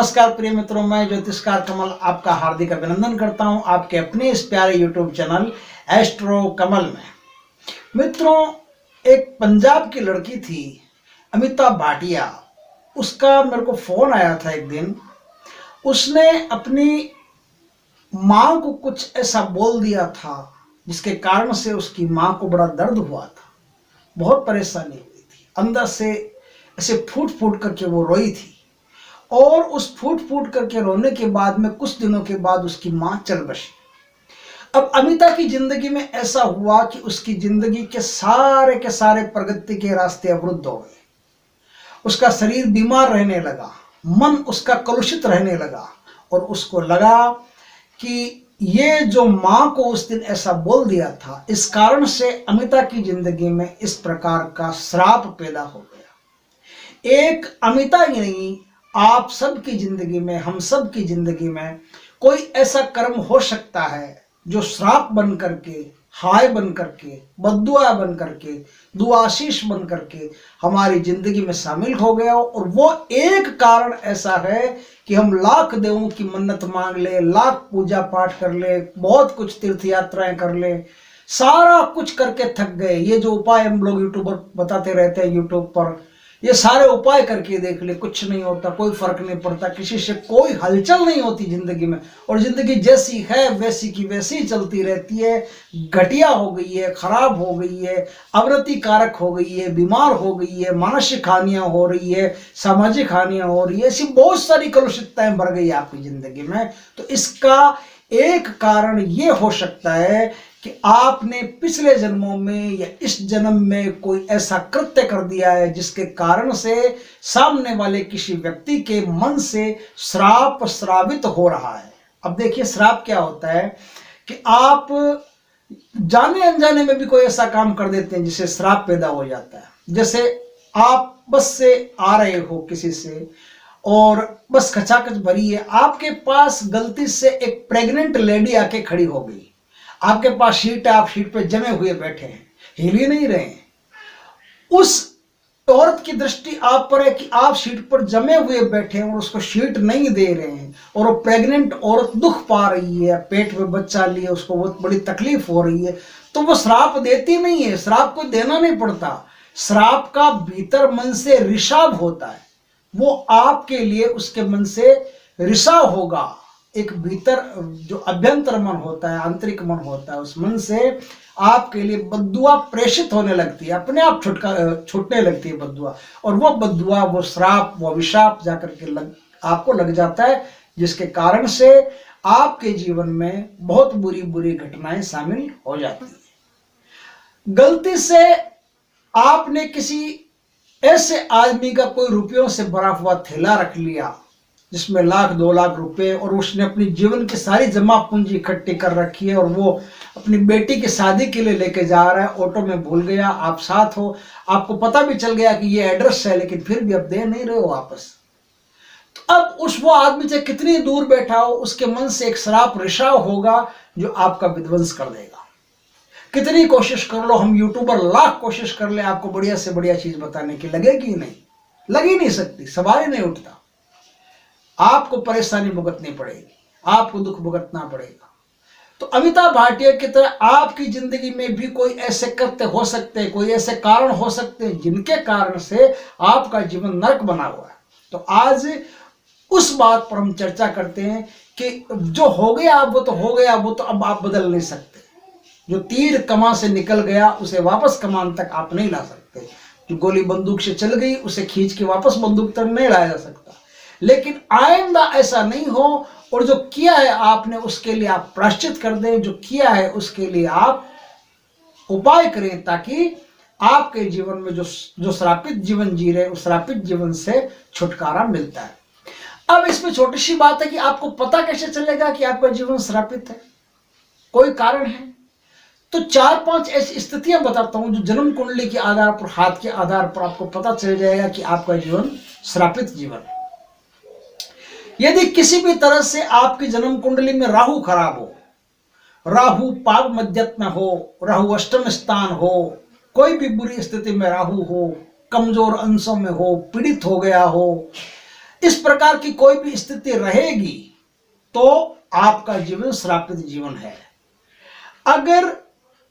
नमस्कार प्रिय मित्रों, मैं ज्योतिषकार कमल आपका हार्दिक अभिनंदन करता हूं आपके अपने इस प्यारे यूट्यूब चैनल एस्ट्रो कमल में। मित्रों, एक पंजाब की लड़की थी अमिता भाटिया। उसका मेरे को फोन आया था एक दिन। उसने अपनी माँ को कुछ ऐसा बोल दिया था जिसके कारण से उसकी माँ को बड़ा दर्द हुआ था, बहुत परेशानी हुई थी। अंदर से ऐसे फूट फूट करके वो रोई थी और उस फूट फूट करके रोने के बाद में कुछ दिनों के बाद उसकी मां चल बसी। अब अमिता की जिंदगी में ऐसा हुआ कि उसकी जिंदगी के सारे प्रगति के रास्ते अवरुद्ध हो गए। उसका शरीर बीमार रहने लगा, मन उसका कलुषित रहने लगा और उसको लगा कि ये जो मां को उस दिन ऐसा बोल दिया था, इस कारण से अमिता की जिंदगी में इस प्रकार का श्राप पैदा हो गया। एक अमिता ही नहीं, आप सबकी जिंदगी में, हम सब की जिंदगी में कोई ऐसा कर्म हो सकता है जो श्राप बन करके, हाय बन करके, बद्दुआ बन करके, दुआशीष बन करके हमारी जिंदगी में शामिल हो गया हो। और वो एक कारण ऐसा है कि हम लाख देवों की मन्नत मांग ले, लाख पूजा पाठ कर ले, बहुत कुछ तीर्थ यात्राएं कर ले, सारा कुछ करके थक गए। ये जो उपाय हम लोग यूट्यूबर बताते रहते हैं यूट्यूब पर, ये सारे उपाय करके देख ले, कुछ नहीं होता, कोई फर्क नहीं पड़ता, किसी से कोई हलचल नहीं होती जिंदगी में और जिंदगी जैसी है वैसी की वैसी चलती रहती है। घटिया हो गई है, खराब हो गई है, अवनति कारक हो गई है, बीमार हो गई है, मानसिक हानियां हो रही है, सामाजिक हानियां हो रही है, ऐसी बहुत सारी कलुषितताएं बढ़ गई आपकी जिंदगी में। तो इसका एक कारण ये हो सकता है कि आपने पिछले जन्मों में या इस जन्म में कोई ऐसा कृत्य कर दिया है जिसके कारण से सामने वाले किसी व्यक्ति के मन से श्राप श्रावित हो रहा है। अब देखिए, श्राप क्या होता है कि आप जाने अनजाने में भी कोई ऐसा काम कर देते हैं जिससे श्राप पैदा हो जाता है। जैसे आप बस से आ रहे हो किसी से और बस खचाखच भरी है, आपके पास गलती से एक प्रेग्नेंट लेडी आके खड़ी हो गई। आपके पास सीट है, आप सीट पे जमे हुए बैठे हैं, हिल ही नहीं रहे हैं। उस औरत की दृष्टि आप पर है कि आप सीट पर जमे हुए बैठे हैं और उसको सीट नहीं दे रहे हैं और वो प्रेग्नेंट औरत दुख पा रही है, पेट में बच्चा लिए, उसको बहुत बड़ी तकलीफ हो रही है, तो वो श्राप देती नहीं है। श्राप को देना नहीं पड़ता। श्राप का भीतर मन से रिसाव होता है, वो आपके लिए उसके मन से रिसाव होगा। एक भीतर जो अभ्यंतर मन होता है, आंतरिक मन होता है, उस मन से आपके लिए बद्दुआ प्रेषित होने लगती है, अपने आप छूटने लगती है बद्दुआ, और वो बद्दुआ, वो श्राप, वो अभिशाप जाकर के आपको लग जाता है, जिसके कारण से आपके जीवन में बहुत बुरी बुरी घटनाएं शामिल हो जाती है। गलती से आपने किसी ऐसे आदमी का कोई रुपयों से भरा हुआ थैला रख लिया जिसमें लाख 2 लाख रुपए, और उसने अपनी जीवन की सारी जमा पूंजी इकट्ठी कर रखी है और वो अपनी बेटी की शादी के लिए लेके जा रहा है, ऑटो में भूल गया, आप साथ हो, आपको पता भी चल गया कि ये एड्रेस है, लेकिन फिर भी आप दे नहीं रहे हो वापस। तो अब वो आदमी चाहे कितनी दूर बैठा हो, उसके मन से एक श्राप रिसाव होगा जो आपका विध्वंस कर देगा। कितनी कोशिश कर लो, हम यूट्यूबर लाख कोशिश कर ले आपको बढ़िया से बढ़िया चीज बताने की, लगेगी नहीं, लग ही नहीं सकती, सवाल ही नहीं उठता। आपको परेशानी भुगतनी पड़ेगी, आपको दुख भुगतना पड़ेगा। तो अमिता भाटिया की तरह आपकी जिंदगी में भी कोई ऐसे कृत्य हो सकते हैं, कोई ऐसे कारण हो सकते हैं जिनके कारण से आपका जीवन नरक बना हुआ है। तो आज उस बात पर हम चर्चा करते हैं कि जो हो गया वो तो हो गया, वो तो अब आप बदल नहीं सकते। जो तीर कमान से निकल गया उसे वापस कमान तक आप नहीं ला सकते। जो गोली बंदूक से चल गई उसे खींच के वापस बंदूक तक नहीं लाया जा सकता। लेकिन आइंदा ऐसा नहीं हो, और जो किया है आपने उसके लिए आप प्रायश्चित कर दें, जो किया है उसके लिए आप उपाय करें, ताकि आपके जीवन में जो श्रापित जीवन जी रहे, उस श्रापित जीवन से छुटकारा मिलता है। अब इसमें छोटी सी बात है कि आपको पता कैसे चलेगा कि आपका जीवन श्रापित है, कोई कारण है। तो 4-5 ऐसी स्थितियां बताता हूं जो जन्म कुंडली के आधार पर, हाथ के आधार पर आपको पता चल जाएगा कि आपका जीवन श्रापित जीवन है। यदि किसी भी तरह से आपकी जन्म कुंडली में राहु खराब हो, राहु पाप मध्यत में हो, राहु अष्टम स्थान हो, कोई भी बुरी स्थिति में राहु हो, कमजोर अंशों में हो, पीड़ित हो गया हो, इस प्रकार की कोई भी स्थिति रहेगी तो आपका जीवन श्रापित जीवन है। अगर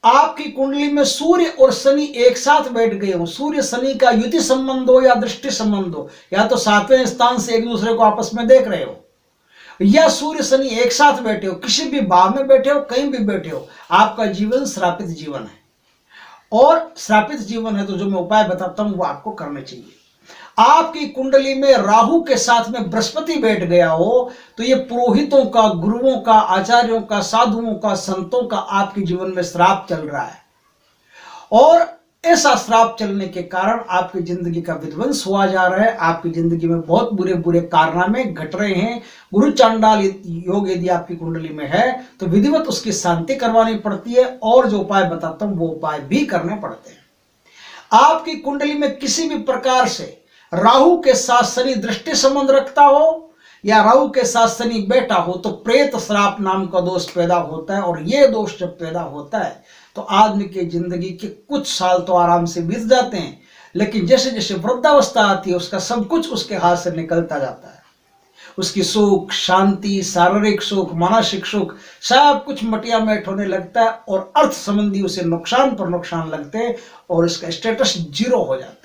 आपकी कुंडली में सूर्य और शनि एक साथ बैठ गए हो, सूर्य शनि का युति संबंध हो या दृष्टि संबंध हो, या तो 7वें स्थान से एक दूसरे को आपस में देख रहे हो, या सूर्य शनि एक साथ बैठे हो, किसी भी भाव में बैठे हो, कहीं भी बैठे हो, आपका जीवन श्रापित जीवन है। और श्रापित जीवन है तो जो मैं उपाय बताता हूं वो आपको करने चाहिए। आपकी कुंडली में राहु के साथ में बृहस्पति बैठ गया हो तो ये पुरोहितों का, गुरुओं का, आचार्यों का, साधुओं का, संतों का आपके जीवन में श्राप चल रहा है। और ऐसा श्राप चलने के कारण आपकी जिंदगी का विध्वंस हुआ जा रहा है। आपकी जिंदगी में बहुत बुरे बुरे कारनामे घट रहे हैं। गुरु चांडाल योग यदि आपकी कुंडली में है तो विधिवत उसकी शांति करवानी पड़ती है, और जो उपाय बताता हूं वो उपाय भी करने पड़ते हैं। आपकी कुंडली में किसी भी प्रकार से राहु के साथ शनि दृष्टि संबंध रखता हो या राहु के साथ शनि बैठा हो तो प्रेत श्राप नाम का दोष पैदा होता है। और यह दोष जब पैदा होता है तो आदमी की जिंदगी के कुछ साल तो आराम से बीत जाते हैं, लेकिन जैसे जैसे वृद्धावस्था आती है उसका सब कुछ उसके हाथ से निकलता जाता है। उसकी सुख, शांति, शारीरिक सुख, मानसिक सुख सब कुछ मटिया मेट होने लगता है और अर्थ संबंधी उसे नुकसान पर नुकसान लगते हैं और उसका स्टेटस 0 हो जाता है,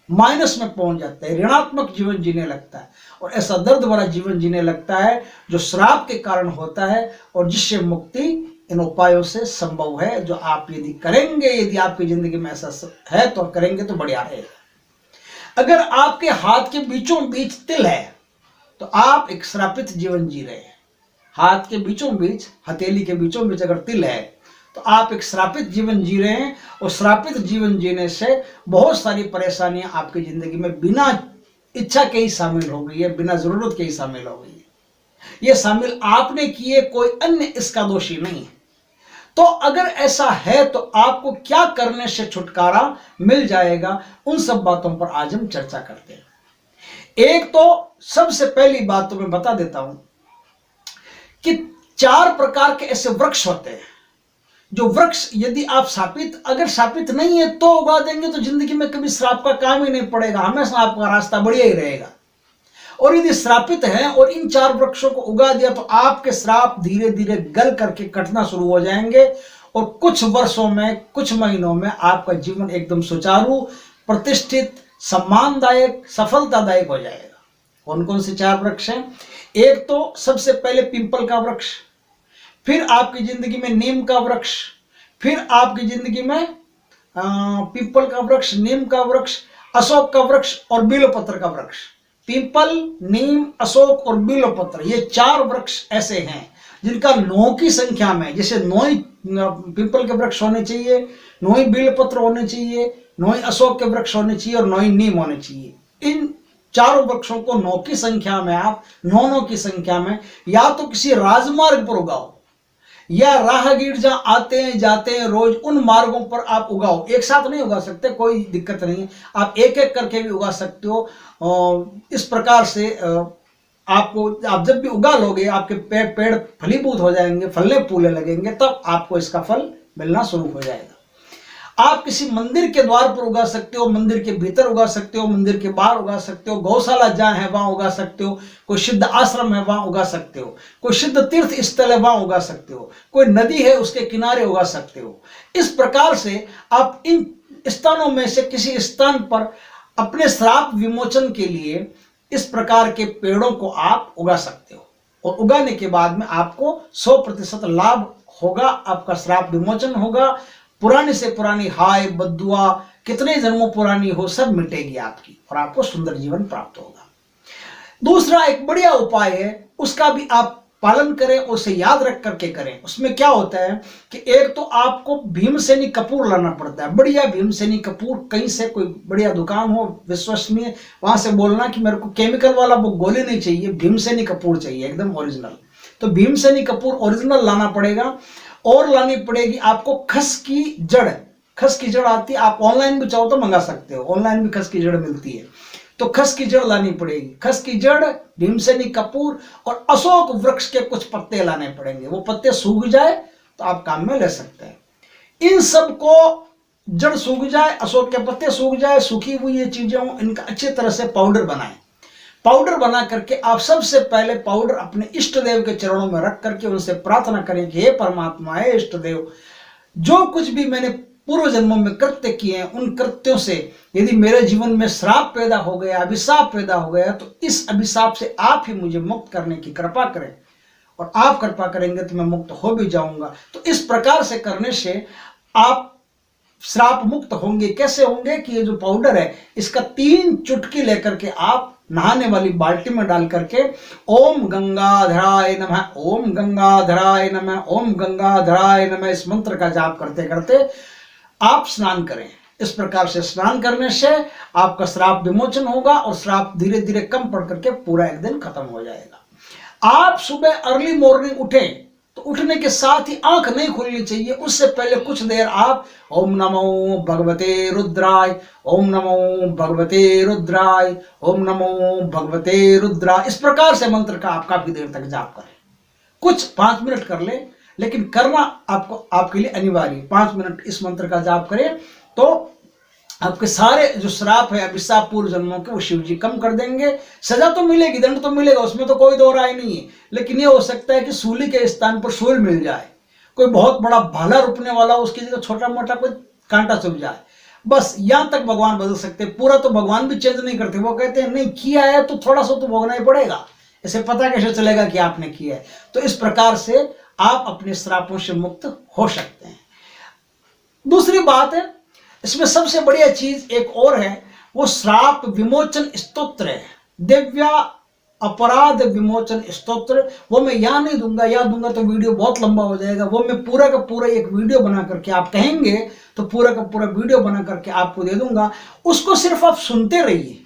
माइनस में पहुंच जाता है, ऋणात्मक जीवन जीने लगता है और ऐसा दर्द भरा जीवन जीने लगता है जो श्राप के कारण होता है और जिससे मुक्ति इन उपायों से संभव है, जो आप यदि करेंगे, यदि आपकी जिंदगी में ऐसा है तो करेंगे तो बढ़िया रहेगा। अगर आपके हाथ के बीचों बीच तिल है तो आप एक श्रापित जीवन जी रहे हैं। हाथ के बीचों बीच, हथेली के बीचों बीच अगर तिल है तो आप एक श्रापित जीवन जी रहे हैं। और श्रापित जीवन जीने से बहुत सारी परेशानियां आपकी जिंदगी में बिना इच्छा के ही शामिल हो गई है, बिना जरूरत के ही शामिल हो गई है। ये शामिल आपने किए, कोई अन्य इसका दोषी नहीं है। तो अगर ऐसा है तो आपको क्या करने से छुटकारा मिल जाएगा, उन सब बातों पर आज हम चर्चा करते हैं। एक तो सबसे पहली बात तो मैं बता देता हूं कि 4 प्रकार के ऐसे वृक्ष होते हैं जो वृक्ष यदि आप शापित, अगर शापित नहीं है तो उगा देंगे तो जिंदगी में कभी श्राप का काम ही नहीं पड़ेगा, हमेशा आपका रास्ता बढ़िया ही रहेगा। और यदि श्रापित है और इन 4 वृक्षों को उगा दिया तो आपके श्राप धीरे धीरे गल करके कटना शुरू हो जाएंगे और कुछ वर्षों में, कुछ महीनों में आपका जीवन एकदम सुचारू, प्रतिष्ठित, सम्मानदायक, सफलतादायक हो जाएगा। कौन कौन से 4 वृक्ष हैं? एक तो सबसे पहले पीपल का वृक्ष, फिर आपकी जिंदगी में नीम का वृक्ष, फिर आपकी जिंदगी में पीपल का वृक्ष, नीम का वृक्ष, अशोक का वृक्ष और बिल्वपत्र का वृक्ष। पीपल, नीम, अशोक और बिल्वपत्र, ये 4 वृक्ष ऐसे हैं जिनका 9 की संख्या में, जैसे 9 ही पीपल के वृक्ष होने चाहिए, 9 ही बिल्वपत्र होने चाहिए, 9 ही अशोक के वृक्ष होने चाहिए और 9 ही नीम होने चाहिए। इन 4 वृक्षों को 9 की संख्या में आप 9 की संख्या में या तो किसी राजमार्ग पर उगाओ या राहगीर जहां आते हैं जाते हैं रोज उन मार्गों पर आप उगाओ। एक साथ नहीं उगा सकते, कोई दिक्कत नहीं है, आप एक एक करके भी उगा सकते हो। इस प्रकार से आपको, आप जब भी उगा लोगे आपके पेड़ फलीभूत हो जाएंगे, फलने फूलने लगेंगे, तब आपको इसका फल मिलना शुरू हो जाएगा। आप किसी मंदिर के द्वार पर उगा सकते हो, मंदिर के भीतर उगा सकते हो, मंदिर के बाहर उगा सकते हो, गौशाला जहां है वहां उगा सकते हो, कोई सिद्ध आश्रम है वहां उगा सकते हो, कोई सिद्ध तीर्थ स्थल है वहां उगा सकते हो, कोई नदी है उसके किनारे उगा सकते हो। इस प्रकार से आप इन स्थानों में से किसी स्थान पर अपने श्राप विमोचन के लिए इस प्रकार के पेड़ों को आप उगा सकते हो और उगाने के बाद में आपको 100% लाभ होगा, आपका श्राप विमोचन होगा। पुरानी से पुरानी हाय बद्दुआ कितने जन्मों पुरानी हो सब मिटेगी आपकी और आपको सुंदर जीवन प्राप्त होगा। दूसरा एक बढ़िया उपाय है, उसका भी आप पालन करें, उसे याद रख करके करें। उसमें क्या होता है कि एक तो आपको भीमसेनी कपूर लाना पड़ता है, बढ़िया भीमसेनी कपूर, कहीं से कोई बढ़िया दुकान हो विश्वसनीय, वहां से बोलना कि मेरे को केमिकल वाला वो गोली नहीं चाहिए, भीमसेनी कपूर चाहिए एकदम ओरिजिनल। तो भीमसेनी कपूर ओरिजिनल लाना पड़ेगा। और लानी पड़ेगी आपको खस की जड़। खस की जड़ आती है, आप ऑनलाइन भी चाहो तो मंगा सकते हो, ऑनलाइन भी खस की जड़ मिलती है। तो खस की जड़ लानी पड़ेगी, खस की जड़, भीमसेनी कपूर और अशोक वृक्ष के कुछ पत्ते लाने पड़ेंगे। वो पत्ते सूख जाए तो आप काम में ले सकते हैं। इन सब को जड़ सूख जाए, अशोक के पत्ते सूख जाए, सूखी हुई ये चीजें हो, इनका अच्छी तरह से पाउडर बनाएं। पाउडर बना करके आप सबसे पहले पाउडर अपने इष्ट देव के चरणों में रख करके उनसे प्रार्थना करें कि हे परमात्मा, हे इष्ट देव, जो कुछ भी मैंने पूर्व जन्मों में कृत्य किए हैं उन कृत्यों से यदि मेरे जीवन में श्राप पैदा हो गया, अभिशाप पैदा हो गया, तो इस अभिशाप से आप ही मुझे मुक्त करने की कृपा करें, और आप कृपा करेंगे तो मैं मुक्त हो भी जाऊंगा। तो इस प्रकार से करने से आप श्राप मुक्त होंगे। कैसे होंगे कि ये जो पाउडर है इसका 3 चुटकी लेकर के आप नहाने वाली बाल्टी में डाल करके ओम गंगाधराय नमः, ओम गंगाधराय नमः, ओम गंगाधराय नमः इस मंत्र का जाप करते करते आप स्नान करें। इस प्रकार से स्नान करने से आपका श्राप विमोचन होगा और श्राप धीरे धीरे कम पड़ करके पूरा एक दिन खत्म हो जाएगा। आप सुबह अर्ली मॉर्निंग उठें तो उठने के साथ ही आंख नहीं खुलनी चाहिए, उससे पहले कुछ देर आप ओम नमो भगवते रुद्राय, ओम नमो भगवते रुद्राय, ओम नमो भगवते रुद्राय इस प्रकार से मंत्र का आप काफी देर तक जाप करें। कुछ 5 मिनट कर ले, लेकिन करना आपको आपके लिए अनिवार्य। 5 मिनट इस मंत्र का जाप करें तो आपके सारे जो श्राप है, अभिशाप पूर्व जन्मों के, वो शिव जी कम कर देंगे। सजा तो मिलेगी, दंड तो मिलेगा, उसमें तो कोई दो राय नहीं है, लेकिन ये हो सकता है कि सूली के स्थान पर सूल मिल जाए, कोई बहुत बड़ा भाला रुपने वाला उसकी जगह छोटा मोटा कोई कांटा चुभ जाए, बस यहां तक भगवान बदल सकते हैं। पूरा तो भगवान भी चेंज नहीं करते, वो कहते हैं नहीं किया है तो थोड़ा सा तो भोगना ही पड़ेगा, इसे पता कैसे चलेगा कि आपने किया है। तो इस प्रकार से आप अपने श्रापों से मुक्त हो सकते हैं। दूसरी बात है, इसमें सबसे बढ़िया चीज एक और है, वो श्राप विमोचन स्तोत्र है, दिव्या अपराध विमोचन स्तोत्र। वो मैं यहाँ नहीं दूंगा, यहाँ दूंगा तो वीडियो बहुत लंबा हो जाएगा। वो मैं पूरा का पूरा एक वीडियो बना करके, आप कहेंगे तो पूरा का पूरा वीडियो बना करके आपको दे दूंगा। उसको सिर्फ आप सुनते रहिए,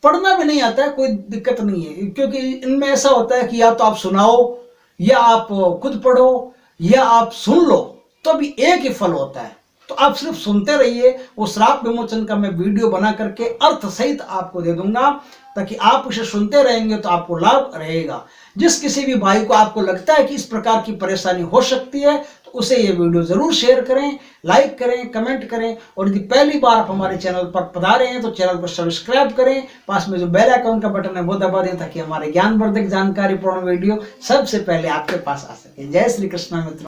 पढ़ना भी नहीं आता है कोई दिक्कत नहीं है, क्योंकि इनमें ऐसा होता है कि या तो आप सुनाओ, या आप खुद पढ़ो, या आप सुन लो, तो भी एक ही फल होता है। तो आप सिर्फ सुनते रहिए। वो श्राप विमोचन का मैं वीडियो बना करके अर्थ सहित आपको दे दूंगा, ताकि आप उसे सुनते रहेंगे तो आपको लाभ रहेगा। जिस किसी भी भाई को आपको लगता है कि इस प्रकार की परेशानी हो सकती है, तो उसे ये वीडियो जरूर शेयर करें, लाइक करें, कमेंट करें, और यदि पहली बार आप हमारे चैनल पर पधारे हैं तो चैनल को सब्सक्राइब करें। पास में जो बेल आइकन का बटन है वो दबा दें, ताकि हमारे ज्ञानवर्धक जानकारीपूर्ण वीडियो सबसे पहले आपके पास आ सके। जय श्री कृष्ण मित्रों।